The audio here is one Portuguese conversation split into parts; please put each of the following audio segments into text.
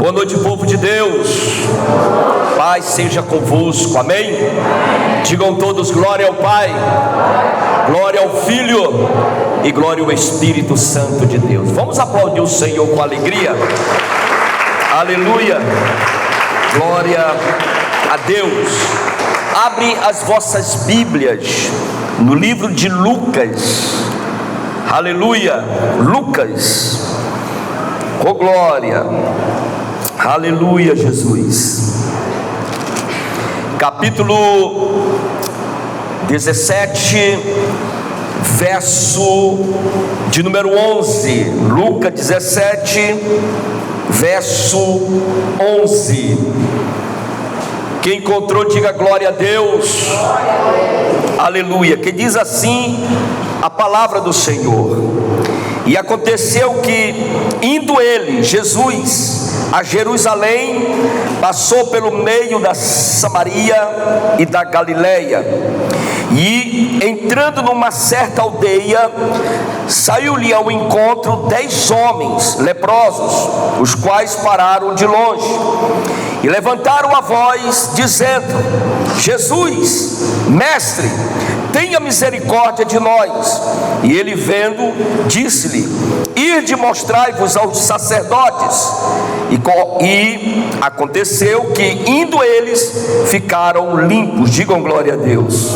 Boa noite, povo de Deus. Paz seja convosco, amém? Digam todos glória ao Pai, glória ao Filho e glória ao Espírito Santo de Deus. Vamos aplaudir o Senhor com alegria. Aleluia, glória a Deus. Abre as vossas Bíblias no livro de Lucas. Aleluia, Lucas. Oh glória, aleluia, Jesus. Capítulo 17, verso de número 11. Lucas 17, verso 11. Quem encontrou, diga glória a Deus. Aleluia. Que diz assim a palavra do Senhor: e aconteceu que, indo ele, Jesus, a Jerusalém, passou pelo meio da Samaria e da Galileia, e entrando numa certa aldeia, saiu-lhe ao encontro 10 homens leprosos, os quais pararam de longe e levantaram a voz, dizendo: Jesus, mestre, tenha misericórdia de nós. E ele, vendo, disse-lhe: ide, mostrai-vos aos sacerdotes. E aconteceu que, indo eles, ficaram limpos. Digam glória a Deus.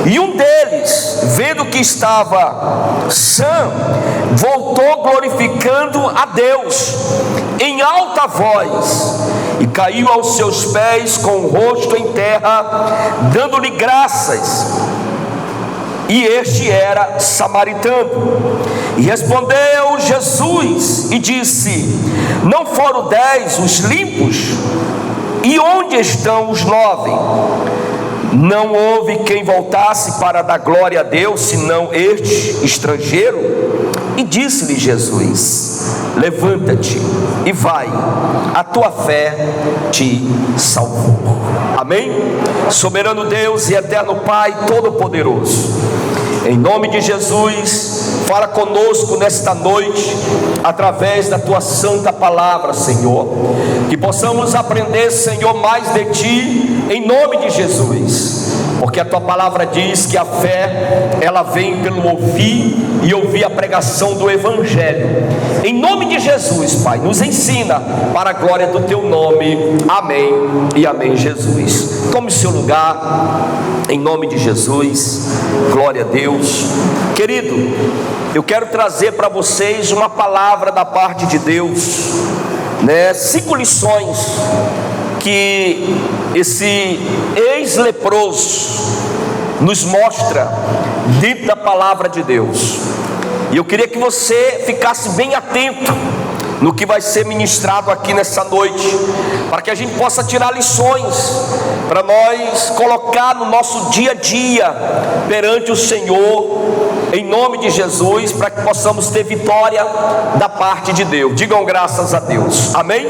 E um deles, vendo que estava sã, voltou glorificando a Deus em alta voz, e caiu aos seus pés com o rosto em terra, dando-lhe graças. E este era samaritano. E respondeu Jesus e disse: não foram 10 os limpos? E onde estão os 9? Não houve quem voltasse para dar glória a Deus, senão este estrangeiro? E disse-lhe Jesus: levanta-te e vai, a tua fé te salvou. Amém? Soberano Deus e eterno Pai todo-poderoso, em nome de Jesus, fala conosco nesta noite, através da tua santa palavra, Senhor. Que possamos aprender, Senhor, mais de ti, em nome de Jesus. Porque a tua palavra diz que a fé, ela vem pelo ouvir, e ouvir a pregação do Evangelho. Em nome de Jesus, Pai, nos ensina para a glória do teu nome. Amém e amém, Jesus. Tome seu lugar, em nome de Jesus. Glória a Deus. Querido, eu quero trazer para vocês uma palavra da parte de Deus, 5 lições que esse ex-leproso nos mostra dentro da palavra de Deus. E eu queria que você ficasse bem atento no que vai ser ministrado aqui nessa noite, para que a gente possa tirar lições para nós colocar no nosso dia a dia perante o Senhor, em nome de Jesus, para que possamos ter vitória da parte de Deus. Digam graças a Deus, amém?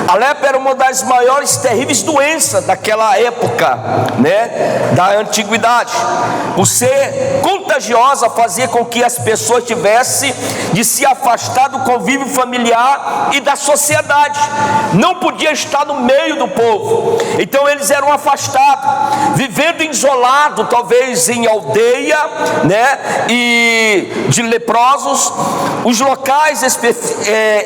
A lepra era uma das maiores terríveis doenças daquela época, da antiguidade. Por ser contagiosa, fazia com que as pessoas tivessem de se afastar do convívio familiar e da sociedade. Não podia estar no meio do povo, então eles eram afastados, vivendo isolado, talvez em aldeia, e de leprosos. Os locais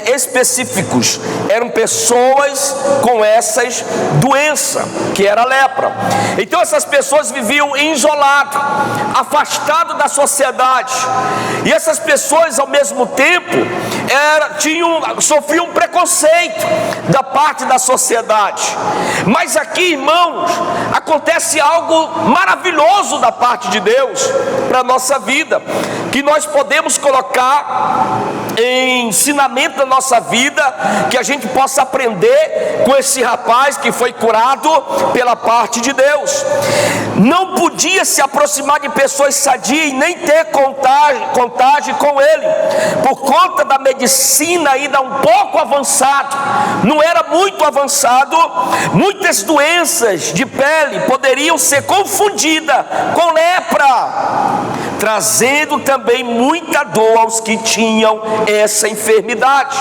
específicos eram pessoas com essas doenças, que era a lepra. Então essas pessoas viviam isoladas, afastadas da sociedade, e essas pessoas ao mesmo tempo sofriam preconceito da parte da sociedade. Mas aqui, irmãos, acontece algo maravilhoso da parte de Deus para a nossa vida, que nós podemos colocar em ensinamento da nossa vida, que a gente possa aprender com esse rapaz que foi curado pela parte de Deus. Não podia se aproximar de pessoas sadias e nem ter contágio com ele, por conta da medicina ainda um pouco avançado. Não era muito avançado. Muitas doenças de pele poderiam ser confundidas com lepra. trazendo também muita dor aos que tinham essa enfermidade.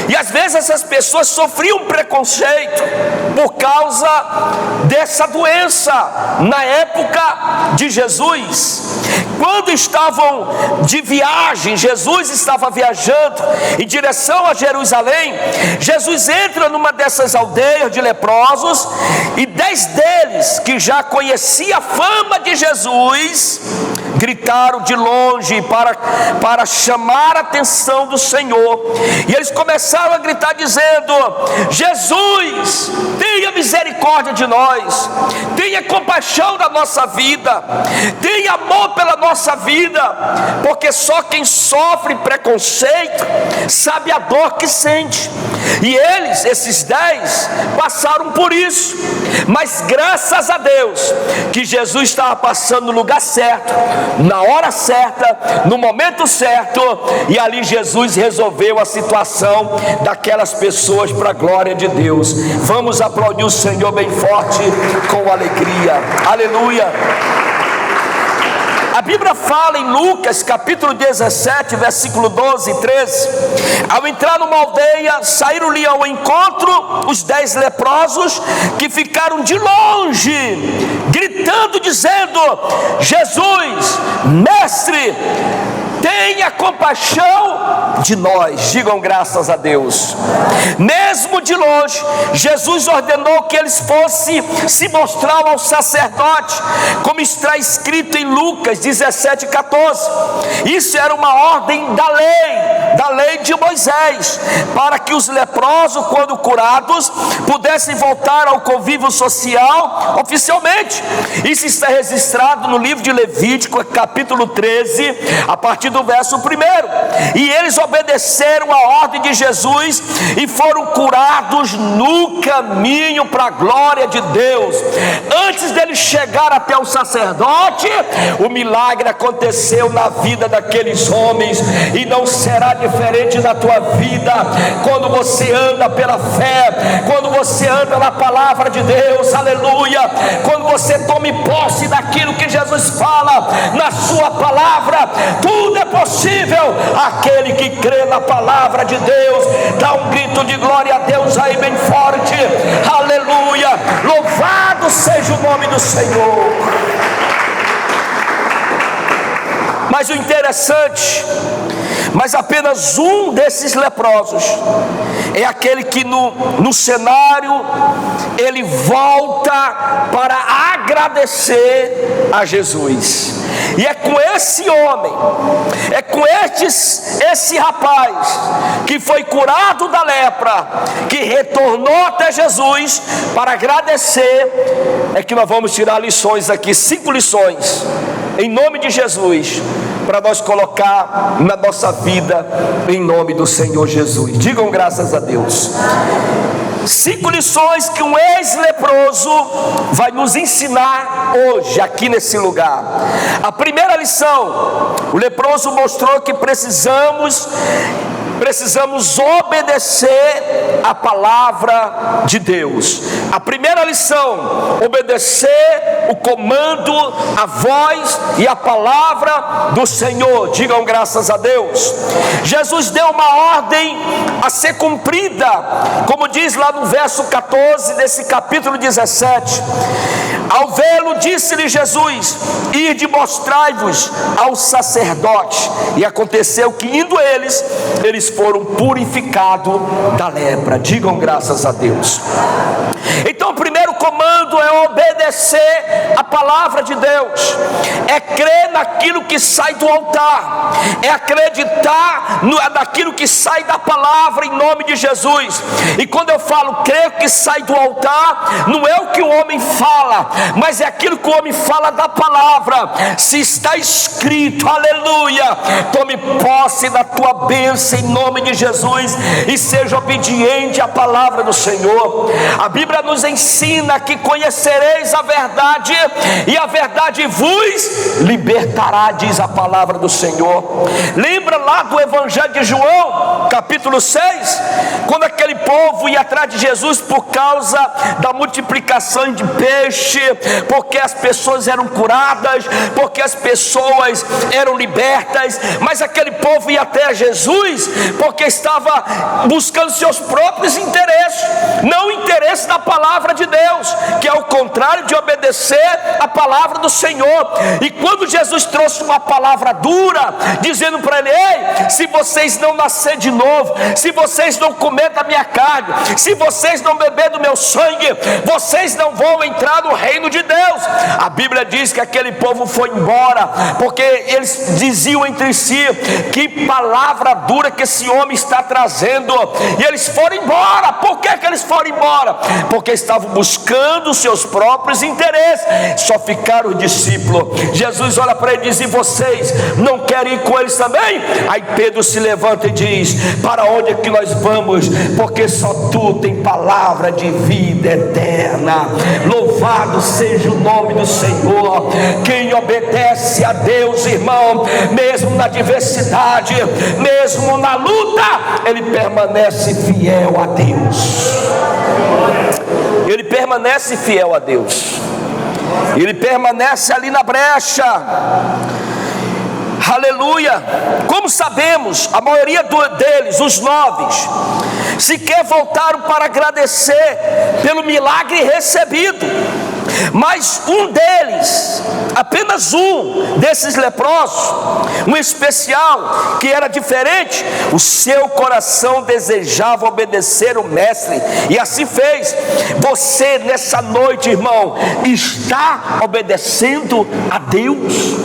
E às vezes essas pessoas sofriam preconceito por causa dessa doença na época de Jesus. Quando estavam de viagem, Jesus estava viajando em direção a Jerusalém. Jesus entra numa dessas aldeias de leprosos, e 10 deles, que já conheciam a fama de Jesus, gritaram de longe para chamar a atenção do Senhor. E eles começaram a gritar dizendo: Jesus, tenha misericórdia de nós, tenha compaixão da nossa vida, tenha amor pela nossa vida, porque só quem sofre preconceito sabe a dor que sente. E eles, esses 10, passaram por isso, mas graças a Deus que Jesus estava passando no lugar certo, na hora certa, no momento certo, e ali Jesus resolveu a situação daquelas pessoas para a glória de Deus. Vamos aplaudir o Senhor bem forte, com alegria. Aleluia. A Bíblia fala em Lucas capítulo 17, versículo 12 e 13: ao entrar numa aldeia, saíram-lhe ao encontro os 10 leprosos, que ficaram de longe, gritando, dizendo: Jesus, mestre, tenha compaixão de nós. Digam graças a Deus. Mesmo de longe, Jesus ordenou que eles fossem se mostrar ao sacerdote, como está escrito em Lucas 17:14. Isso era uma ordem da lei de Moisés, para que os leprosos, quando curados, pudessem voltar ao convívio social oficialmente. Isso está registrado no livro de Levítico, capítulo 13, a partir do verso 1. E eles obedeceram a ordem de Jesus e foram curados no caminho para a glória de Deus. Antes dele chegar até o sacerdote, o milagre aconteceu na vida daqueles homens, e não será diferente na tua vida. Quando você anda pela fé, quando você anda na palavra de Deus, aleluia, quando você tome posse daquilo que Jesus fala na sua palavra, tudo é possível. Aquele que crê na palavra de Deus, dá um grito de glória a Deus aí bem forte, aleluia, louvado seja o nome do Senhor. Mas o interessante, mas apenas um desses leprosos é aquele que no cenário ele volta para agradecer a Jesus. E é com esse homem, é com esse rapaz que foi curado da lepra, que retornou até Jesus para agradecer, é que nós vamos tirar lições aqui, 5 lições, em nome de Jesus, para nós colocar na nossa vida, em nome do Senhor Jesus. Digam graças a Deus. 5 lições que um ex-leproso vai nos ensinar hoje, aqui nesse lugar. A primeira lição: o leproso mostrou que precisamos obedecer a palavra de Deus. A primeira lição: obedecer o comando, a voz e a palavra do Senhor. Digam graças a Deus. Jesus deu uma ordem a ser cumprida, como diz lá no verso 14 desse capítulo 17. Ao vê-lo, disse-lhe Jesus: ide, mostrai-vos ao sacerdote. E aconteceu que, indo eles foram purificados da lepra. Digam graças a Deus. Então o primeiro comando é obedecer a palavra de Deus, é crer naquilo que sai do altar, é acreditar naquilo que sai da palavra, em nome de Jesus. E quando eu falo crer que sai do altar, não é o que o homem fala, mas é aquilo que o homem fala da palavra. Se está escrito, aleluia, tome posse da tua bênção em nome de Jesus e seja obediente à palavra do Senhor. A Bíblia nos ensina que que conhecereis a verdade, e a verdade vos libertará, diz a palavra do Senhor. Lembra lá do Evangelho de João, capítulo 6, quando aquele povo ia atrás de Jesus por causa da multiplicação de peixe, porque as pessoas eram curadas, porque as pessoas eram libertas, mas aquele povo ia até Jesus porque estava buscando seus próprios interesses, não o interesse da palavra de Deus, que é o contrário de obedecer a palavra do Senhor. E quando Jesus trouxe uma palavra dura, dizendo para ele: ei, se vocês não nascer de novo, se vocês não comer da minha carne, se vocês não beber do meu sangue, vocês não vão entrar no reino de Deus. A Bíblia diz que aquele povo foi embora, porque eles diziam entre si: que palavra dura que esse homem está trazendo. E eles foram embora. Por que eles foram embora? Porque estavam buscando os seus próprios interesses. Só ficaram os discípulos. Jesus olha para ele e diz: e vocês não querem ir com eles também? Aí Pedro se levanta e diz: para onde é que nós vamos? Porque só tu tem palavra de vida eterna. Louvado seja o nome do Senhor. Quem obedece a Deus, irmão, mesmo na adversidade, mesmo na luta, ele permanece fiel a Deus. Ele permanece fiel a Deus. Ele permanece ali na brecha. Aleluia. Como sabemos, a maioria deles, os 9, sequer voltaram para agradecer pelo milagre recebido. Mas um deles, apenas um desses leprosos, um especial que era diferente, o seu coração desejava obedecer o mestre, e assim fez. Você nessa noite, irmão, está obedecendo a Deus?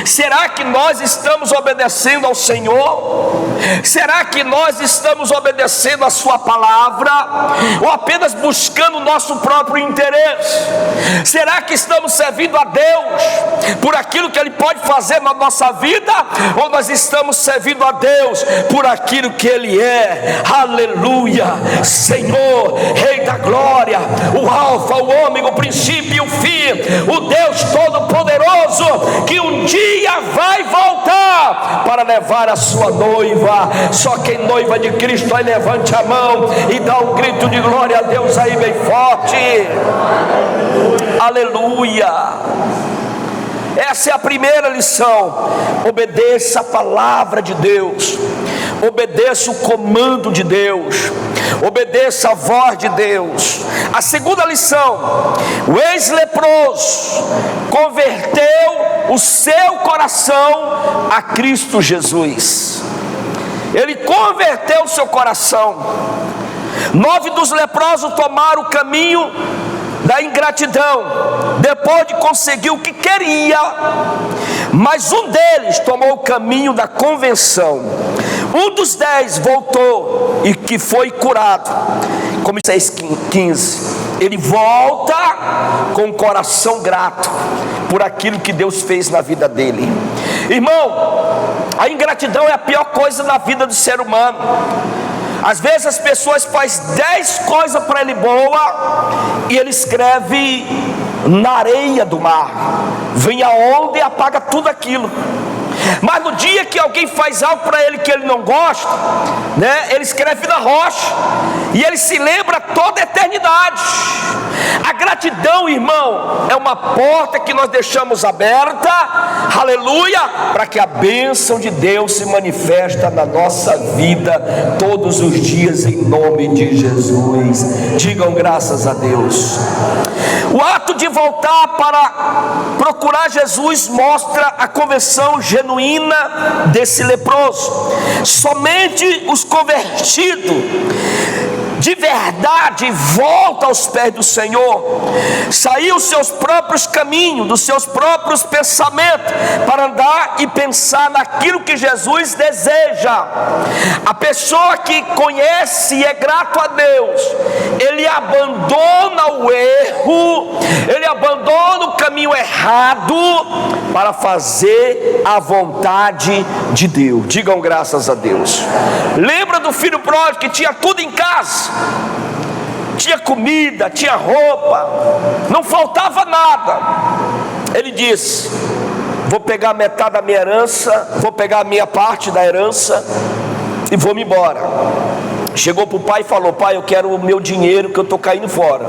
Será que nós estamos obedecendo ao Senhor? Será que nós estamos obedecendo a sua palavra? Ou apenas buscando o nosso próprio interesse? Será que estamos servindo a Deus por aquilo que Ele pode fazer na nossa vida? Ou nós estamos servindo a Deus por aquilo que Ele é? Aleluia! Senhor, Rei da glória, o alfa, o ômega, o princípio e o fim, o Deus todo-poderoso, que um dia vai voltar para levar a sua noiva. Só quem noiva de Cristo, aí levante a mão e dá um grito de glória a Deus aí bem forte. Aleluia. Essa é a primeira lição. Obedeça a palavra de Deus, obedeça o comando de Deus, obedeça a voz de Deus. A segunda lição: o ex-leproso converteu o seu coração a Cristo Jesus. Ele converteu o seu coração. 9 dos leprosos tomaram o caminho da ingratidão, depois de conseguir o que queria, mas um deles tomou o caminho da conversão. Um dos 10 voltou e que foi curado. Como 6,15, ele volta com o coração grato por aquilo que Deus fez na vida dele. Irmão, a ingratidão é a pior coisa na vida do ser humano. Às vezes as pessoas fazem 10 coisas para ele boa e ele escreve na areia do mar, vem a onda e apaga tudo aquilo. Mas no dia que alguém faz algo para ele que ele não gosta, né, ele escreve na rocha e ele se lembra toda a eternidade. A gratidão, irmão, é uma porta que nós deixamos aberta, aleluia, para que a bênção de Deus se manifesta na nossa vida todos os dias, em nome de Jesus. Digam graças a Deus. O ato de voltar para procurar Jesus mostra a conversão genuína desse leproso. Somente os convertidos de verdade voltam aos pés do Senhor, saíram dos seus próprios caminhos, dos seus próprios pensamentos, para andar e pensar naquilo que Jesus deseja. A pessoa que conhece e é grato a Deus, ele abandona o erro, ele abandona o caminho errado para fazer a vontade de Deus. Digam graças a Deus. Lembra do filho pródigo que tinha tudo em casa, tinha comida, tinha roupa, não faltava nada. Ele disse: vou pegar metade da minha herança, vou pegar a minha parte da herança e vou me embora. Chegou para o pai e falou: pai, eu quero o meu dinheiro que eu estou caindo fora.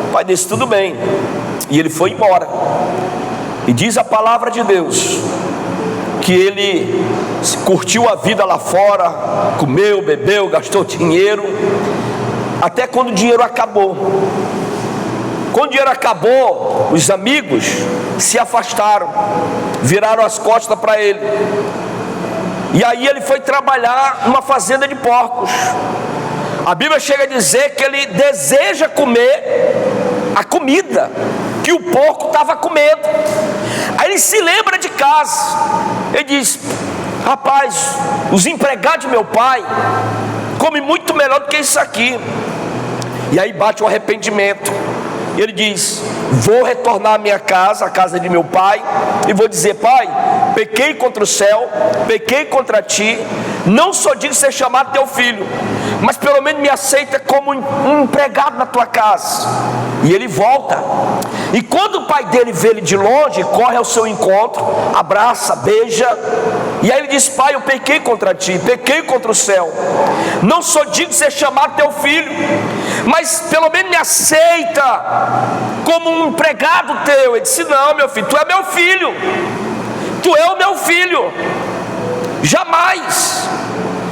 O pai disse: tudo bem. E ele foi embora. E diz a palavra de Deus que ele curtiu a vida lá fora, comeu, bebeu, gastou dinheiro, até quando o dinheiro acabou. Quando o dinheiro acabou, os amigos se afastaram, viraram as costas para ele. E aí ele foi trabalhar numa fazenda de porcos. A Bíblia chega a dizer que ele deseja comer a comida que o porco estava comendo. Aí ele se lembra de casa. Ele diz: rapaz, os empregados de meu pai comem muito melhor do que isso aqui. E aí bate o arrependimento. Ele diz: vou retornar à minha casa, a casa de meu pai, e vou dizer: pai, pequei contra o céu, pequei contra ti, não sou digno de ser chamado teu filho, mas pelo menos me aceita como um empregado na tua casa. E ele volta. E quando o pai dele vê ele de longe, corre ao seu encontro, abraça, beija. E aí ele diz: pai, eu pequei contra ti, pequei contra o céu, não sou digno de ser chamado teu filho, mas pelo menos me aceita como um empregado teu. Ele disse: não, meu filho, tu é meu filho, tu é o meu filho, jamais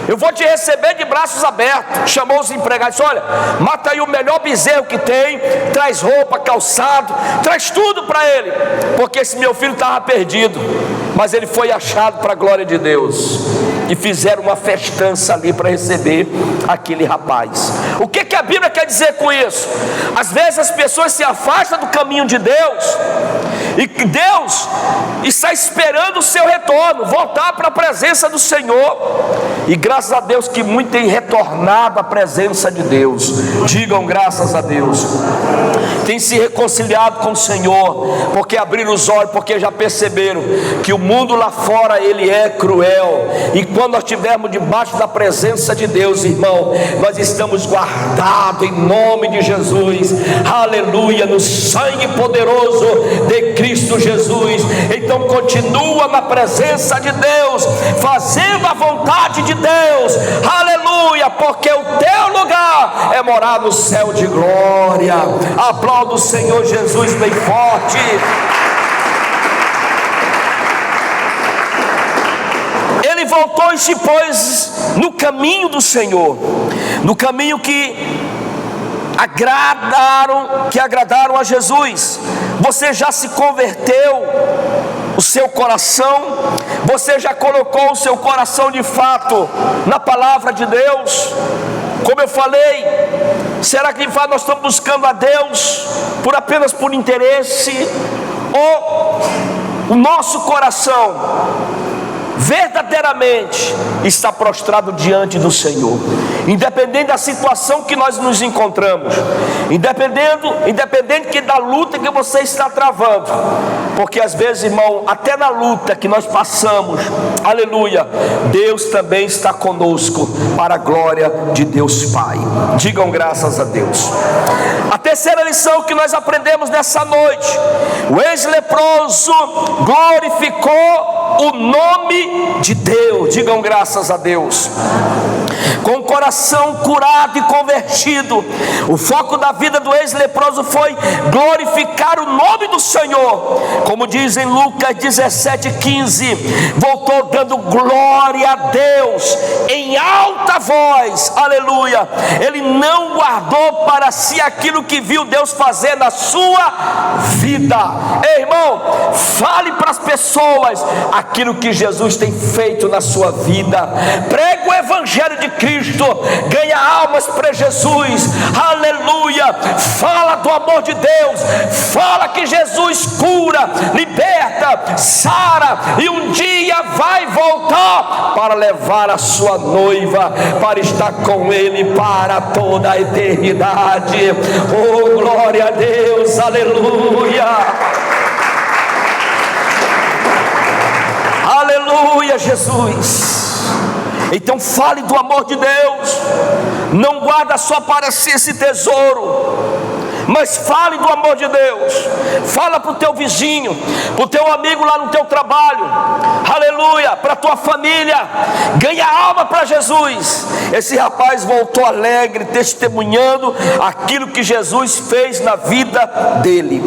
eu vou te receber de braços abertos. Chamou os empregados e disse: olha, mata aí o melhor bezerro que tem, traz roupa, calçado, traz tudo para ele, porque esse meu filho estava perdido, mas ele foi achado para a glória de Deus. E fizeram uma festança ali para receber aquele rapaz. O que a Bíblia quer dizer com isso? Às vezes as pessoas se afastam do caminho de Deus, e que Deus está esperando o seu retorno, voltar para a presença do Senhor. E graças a Deus que muitos têm retornado à presença de Deus. Digam graças a Deus. Tem se reconciliado com o Senhor, porque abriram os olhos, porque já perceberam que o mundo lá fora ele é cruel. E quando nós estivermos debaixo da presença de Deus, irmão, nós estamos guardados em nome de Jesus, aleluia, no sangue poderoso de Cristo Jesus. Então continua na presença de Deus, fazendo a vontade de Deus, aleluia, porque o teu lugar é morar no céu de glória. Aplauda o Senhor Jesus bem forte. Ele voltou e se pôs no caminho do Senhor, no caminho que agradaram a Jesus. Você já se converteu o seu coração? Você já colocou o seu coração de fato na palavra de Deus? Como eu falei, será que de fato nós estamos buscando a Deus apenas por interesse? Ou o nosso coração verdadeiramente está prostrado diante do Senhor, independente da situação que nós nos encontramos, independente da luta que você está travando, porque às vezes, irmão, até na luta que nós passamos, aleluia, Deus também está conosco, para a glória de Deus Pai. Digam graças a Deus. A terceira lição que nós aprendemos nessa noite: o ex-leproso glorificou o nome de Deus. Digam graças a Deus. Com o coração curado e convertido, o foco da vida do ex-leproso foi glorificar o nome do Senhor. Como diz em Lucas 17:15, voltou dando glória a Deus em alta voz, aleluia. Ele não guardou para si aquilo que viu Deus fazer na sua vida. Ei, irmão, fale para as pessoas aquilo que Jesus tem feito na sua vida. Pregue o evangelho de Cristo, ganha almas para Jesus, aleluia. Fala do amor de Deus, fala que Jesus cura, liberta, sara, e um dia vai voltar para levar a sua noiva para estar com Ele para toda a eternidade. Oh, glória a Deus, aleluia. Aleluia, Jesus. Então fale do amor de Deus. Não guarda só para si esse tesouro, mas fale do amor de Deus. Fala para o teu vizinho, para o teu amigo lá no teu trabalho, aleluia, para a tua família. Ganha alma para Jesus. Esse rapaz voltou alegre, testemunhando aquilo que Jesus fez na vida dele.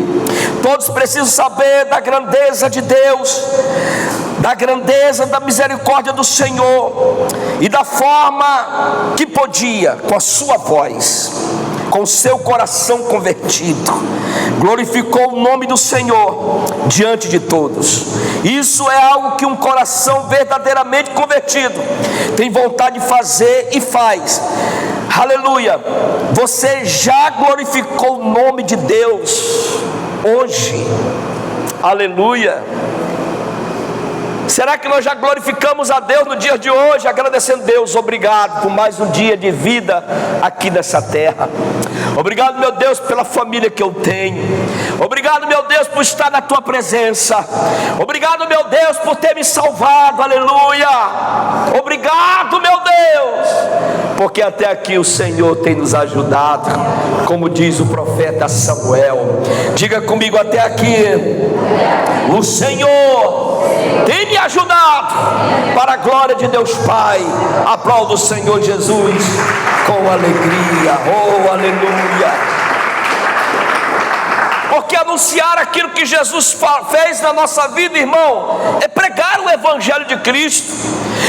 Todos precisam saber da grandeza de Deus, da grandeza da misericórdia do Senhor, e da forma que podia, com a sua voz, com seu coração convertido, glorificou o nome do Senhor diante de todos. Isso é algo que um coração verdadeiramente convertido tem vontade de fazer e faz. Aleluia. Você já glorificou o nome de Deus hoje? Aleluia. Será que nós já glorificamos a Deus no dia de hoje, agradecendo Deus? Obrigado por mais um dia de vida aqui nessa terra. Obrigado, meu Deus, pela família que eu tenho. Obrigado, meu Deus, por estar na tua presença. Obrigado, meu Deus, por ter me salvado. Aleluia. Obrigado, meu Deus, porque até aqui o Senhor tem nos ajudado, como diz o profeta Samuel. Diga comigo: até aqui o Senhor tem me ajudado, para a glória de Deus Pai. Aplauda o Senhor Jesus com alegria. Oh, aleluia. Porque anunciar aquilo que Jesus fez na nossa vida, irmão, é pregar o Evangelho de Cristo.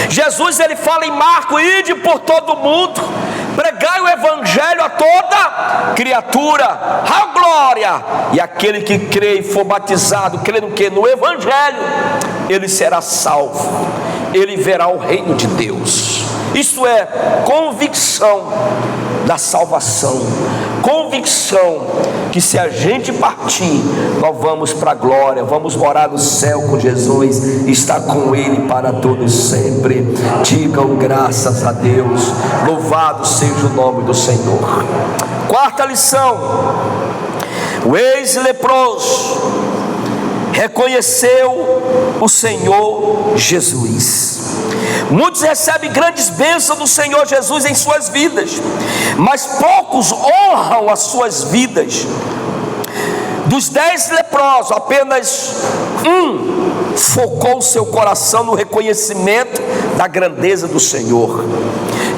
Jesus, ele fala em Marcos: ide por todo mundo, pregai o Evangelho a toda criatura. A glória, e aquele que crê e for batizado, crê no que? No Evangelho, ele será salvo, ele verá o reino de Deus. Isso é convicção da salvação, convicção que se a gente partir, nós vamos para a glória, vamos morar no céu com Jesus, estar com Ele para todos sempre. Digam graças a Deus, louvado seja o nome do Senhor. Quarta lição: o ex-leproso reconheceu o Senhor Jesus. Muitos recebem grandes bênçãos do Senhor Jesus em suas vidas, mas poucos honram as suas vidas. Dos 10 leprosos, apenas um focou seu coração no reconhecimento da grandeza do Senhor.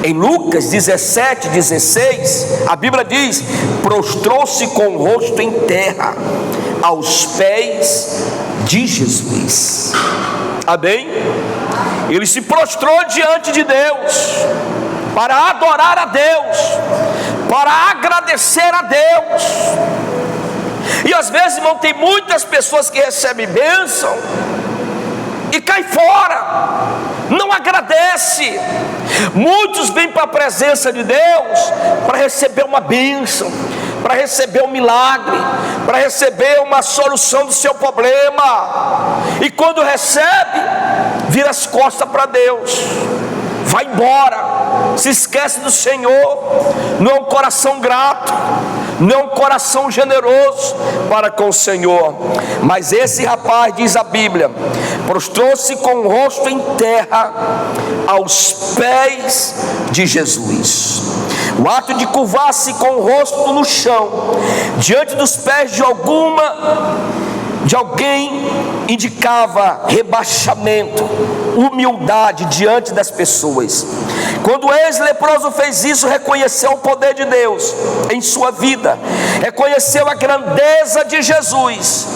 Em Lucas 17:16, a Bíblia diz: prostrou-se com o rosto em terra aos pés de Jesus. Amém? Ele se prostrou diante de Deus para adorar a Deus, para agradecer a Deus. E às vezes, irmão, tem muitas pessoas que recebem bênção e cai fora, não agradece. Muitos vêm para a presença de Deus para receber uma bênção, para receber um milagre, para receber uma solução do seu problema, e quando recebe, vira as costas para Deus, vai embora, se esquece do Senhor. Não é um coração grato, não é um coração generoso para com o Senhor. Mas esse rapaz, diz a Bíblia, prostrou-se com o rosto em terra aos pés de Jesus. O ato de curvar-se com o rosto no chão, diante dos pés de alguém, indicava rebaixamento, humildade diante das pessoas. Quando o ex-leproso fez isso, reconheceu o poder de Deus em sua vida, reconheceu a grandeza de Jesus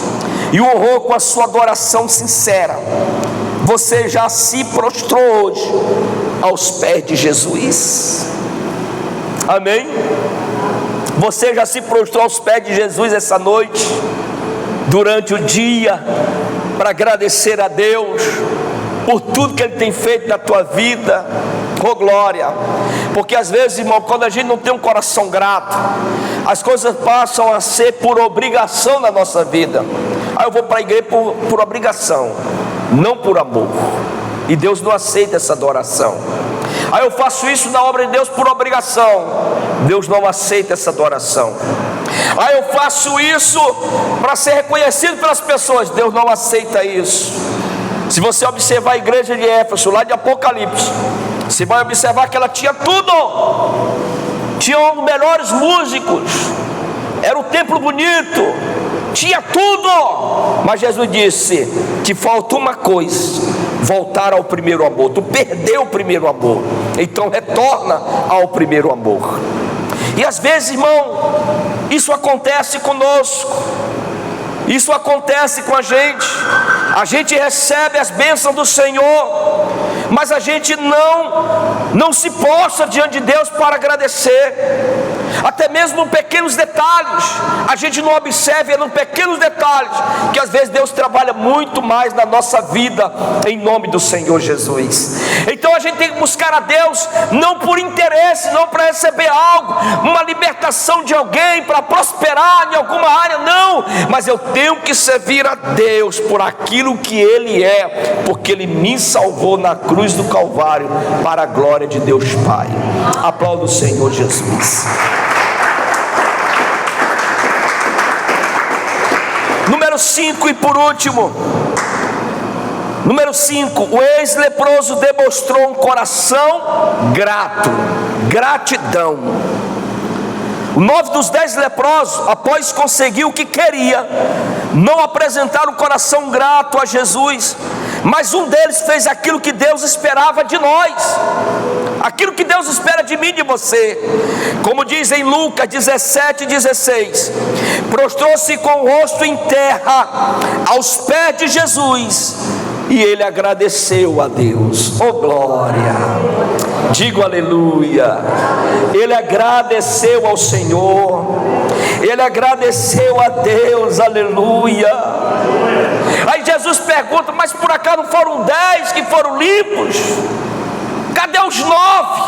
e o honrou com a sua adoração sincera. Você já se prostrou hoje aos pés de Jesus? Amém? Você já se prostrou aos pés de Jesus essa noite, durante o dia, para agradecer a Deus por tudo que Ele tem feito na tua vida? Oh glória! Porque às vezes, irmão, quando a gente não tem um coração grato, as coisas passam a ser por obrigação na nossa vida. Eu vou para a igreja por obrigação, não por amor, e Deus não aceita essa adoração. Eu faço isso na obra de Deus por obrigação, Deus não aceita essa adoração. Eu faço isso para ser reconhecido pelas pessoas, Deus não aceita isso. Se você observar a igreja de Éfeso, lá de Apocalipse, Você vai observar que ela tinha tudo, tinha os melhores músicos, era um templo bonito, tinha tudo, mas Jesus disse: te falta uma coisa, voltar ao primeiro amor. Tu perdeu o primeiro amor, então retorna ao primeiro amor. E às vezes, irmão, isso acontece conosco, isso acontece com a gente recebe as bênçãos do Senhor, mas a gente não se postra diante de Deus para agradecer. Até mesmo pequenos detalhes, a gente não observa, nos pequenos detalhes, que às vezes Deus trabalha muito mais na nossa vida, em nome do Senhor Jesus. Então a gente tem que buscar a Deus, não por interesse, não para receber algo, uma libertação de alguém, para prosperar em alguma área, não, mas eu tenho que servir a Deus por aquilo que Ele é, porque Ele me salvou na cruz do Calvário, para a glória de Deus Pai. Aplauda o Senhor Jesus. Número 5 e por último, número 5, o ex-leproso demonstrou um coração grato, gratidão. O 9 dos 10 leprosos, após conseguir o que queria, não apresentaram um coração grato a Jesus, mas um deles fez aquilo que Deus esperava de nós, aquilo que Deus espera de mim e de você. Como diz em Lucas 17:16, prostrou-se com o rosto em terra aos pés de Jesus, e ele agradeceu a Deus. Oh glória, digo aleluia. Ele agradeceu ao Senhor, ele agradeceu a Deus, aleluia. Aí Jesus pergunta: mas por acaso não foram 10 que foram limpos? Cadê os 9?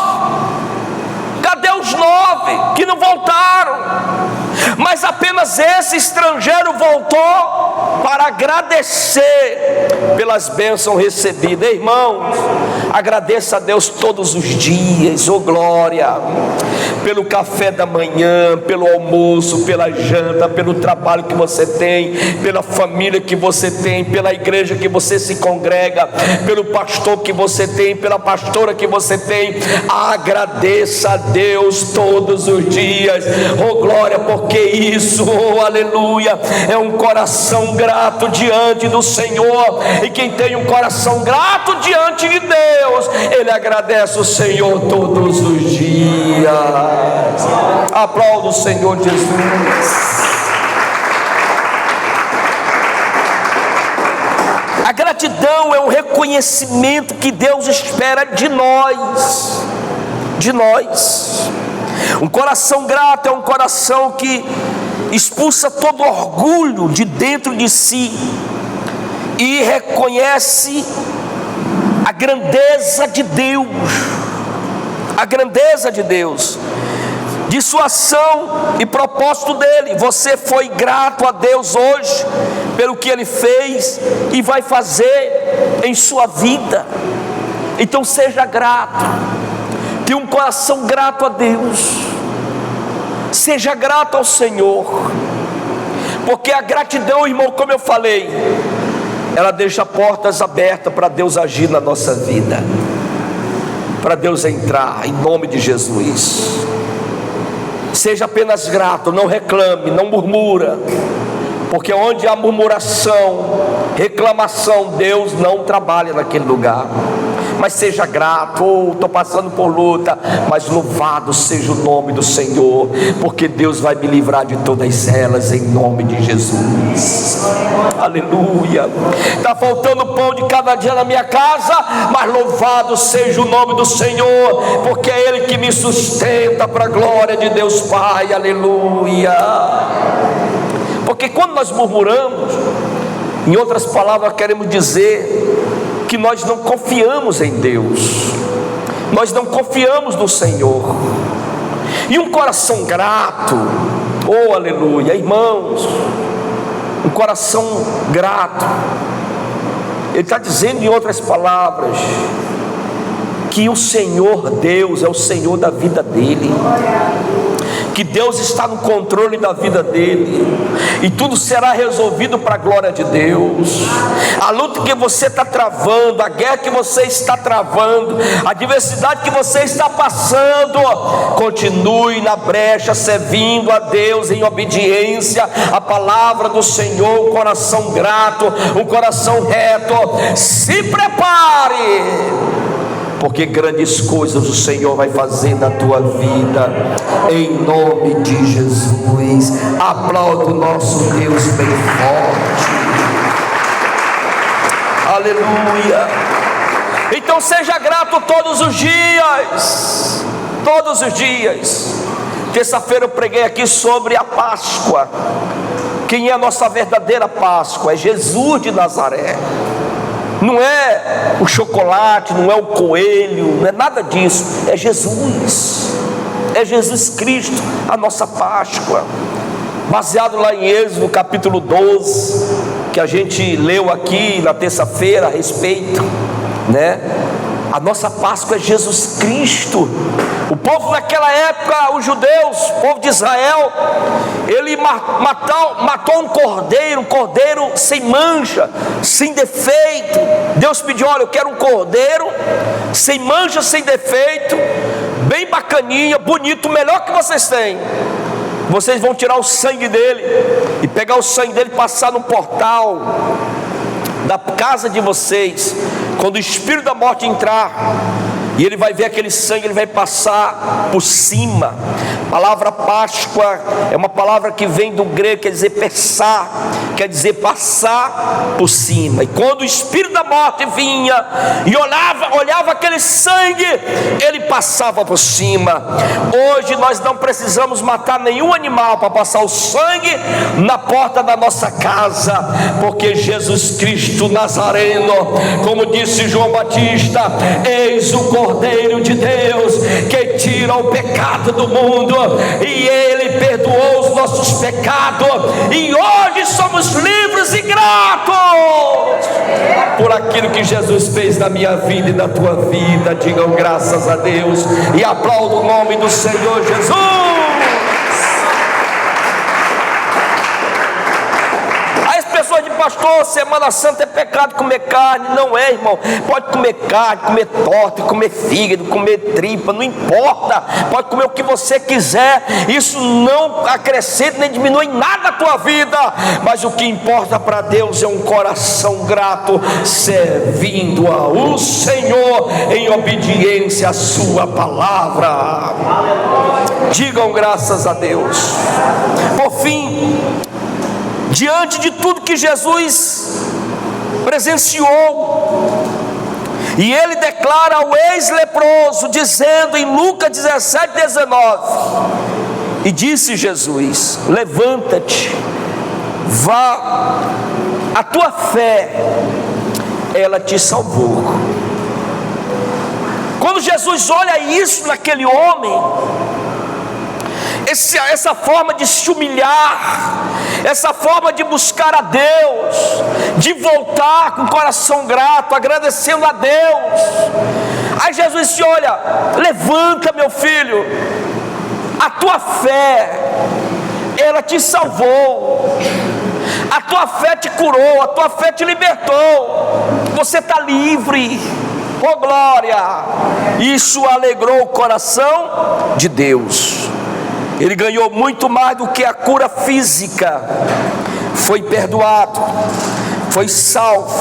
Cadê os 9 que não voltaram? Mas apenas esse estrangeiro voltou para agradecer pelas bênçãos recebidas. Irmãos, agradeça a Deus todos os dias, oh glória, pelo café da manhã, pelo almoço, pela janta, pelo trabalho que você tem, pela família que você tem, pela igreja que você se congrega, pelo pastor que você tem, pela pastora que você tem. Agradeça a Deus todos os dias, oh glória, porque isso, oh aleluia, é um coração grato diante do Senhor. E quem tem um coração grato diante de Deus, ele agradece o Senhor todos os dias. Aplauda o Senhor Jesus. A gratidão é um reconhecimento que Deus espera de nós. Um coração grato é um coração que expulsa todo orgulho de dentro de si e reconhece a grandeza de Deus, de sua ação e propósito dele. Você foi grato a Deus hoje pelo que ele fez e vai fazer em sua vida. Então seja grato, tenha um coração grato a Deus, seja grato ao Senhor, porque a gratidão, irmão, como eu falei, ela deixa portas abertas para Deus agir na nossa vida, para Deus entrar, em nome de Jesus. Seja apenas grato, não reclame, não murmura, porque onde há murmuração, reclamação, Deus não trabalha naquele lugar. Mas seja grato. Estou passando por luta, mas louvado seja o nome do Senhor, porque Deus vai me livrar de todas elas, em nome de Jesus. Aleluia. Está faltando pão de cada dia na minha casa, mas louvado seja o nome do Senhor, porque é Ele que me sustenta, para a glória de Deus Pai. Aleluia. Porque quando nós murmuramos, em outras palavras, queremos dizer que nós não confiamos em Deus, nós não confiamos no Senhor. E um coração grato, oh aleluia, irmãos, um coração grato, ele está dizendo em outras palavras, que o Senhor Deus é o Senhor da vida dele, que Deus está no controle da vida dele, e tudo será resolvido para a glória de Deus. A luta que você está travando, a guerra que você está travando, a adversidade que você está passando, continue na brecha, servindo a Deus em obediência à palavra do Senhor, um coração grato, um coração reto. Se prepare, porque grandes coisas o Senhor vai fazer na tua vida, em nome de Jesus. Aplauda o nosso Deus bem forte. Aleluia. Então seja grato todos os dias, todos os dias. Terça-feira eu preguei aqui sobre a Páscoa. Quem é a nossa verdadeira Páscoa? É Jesus de Nazaré. Não é o chocolate, não é o coelho, não é nada disso. É Jesus. É Jesus Cristo, a nossa Páscoa. Baseado lá em Êxodo capítulo 12, que a gente leu aqui na terça-feira a respeito, né? A nossa Páscoa é Jesus Cristo. O povo naquela época, os judeus, o povo de Israel, ele matou um cordeiro sem mancha, sem defeito. Deus pediu: olha, eu quero um cordeiro sem mancha, sem defeito, bem bacaninha, bonito, o melhor que vocês têm. Vocês vão tirar o sangue dele e pegar o sangue dele e passar no portal da casa de vocês. Quando o espírito da morte entrar, e ele vai ver aquele sangue, ele vai passar por cima. A palavra Páscoa é uma palavra que vem do grego, quer dizer passar, quer dizer passar por cima. E quando o espírito da morte vinha e olhava aquele sangue, ele passava por cima. Hoje nós não precisamos matar nenhum animal para passar o sangue na porta da nossa casa, porque Jesus Cristo Nazareno, como disse João Batista, eis o Cordeiro de Deus que tira o pecado do mundo, e ele perdoou os nossos pecados, e hoje somos livres e gratos por aquilo que Jesus fez na minha vida e na tua vida. Digam graças a Deus e aplaudam o nome do Senhor Jesus. Pastor, Semana Santa é pecado comer carne. Não é, irmão. Pode comer carne, comer torta, comer fígado, comer tripa, não importa. Pode comer o que você quiser. Isso não acrescenta nem diminui nada a tua vida. Mas o que importa para Deus é um coração grato, servindo ao Senhor em obediência à sua palavra. Digam graças a Deus. Por fim, diante de tudo que Jesus presenciou, e ele declara ao ex-leproso, dizendo em Lucas 17:19, e disse Jesus: levanta-te, vá, a tua fé, ela te salvou. Quando Jesus olha isso naquele homem, essa forma de se humilhar, essa forma de buscar a Deus, de voltar com o coração grato, agradecendo a Deus, aí Jesus disse: olha, levanta, meu filho, a tua fé, ela te salvou, a tua fé te curou, a tua fé te libertou, você está livre. Oh glória! Isso alegrou o coração de Deus. Ele ganhou muito mais do que a cura física. Foi perdoado, foi salvo,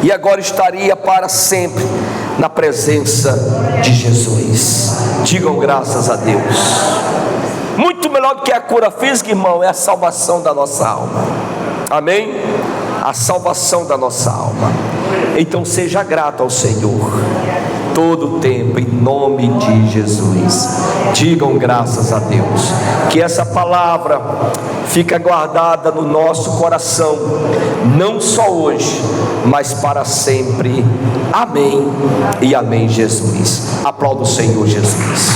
e agora estaria para sempre na presença de Jesus. Digam graças a Deus. Muito melhor do que a cura física, irmão, é a salvação da nossa alma. Amém? A salvação da nossa alma. Então seja grato ao Senhor todo o tempo, em nome de Jesus. Digam graças a Deus. Que essa palavra fica guardada no nosso coração, não só hoje, mas para sempre. Amém e amém, Jesus. Aplauda o Senhor Jesus.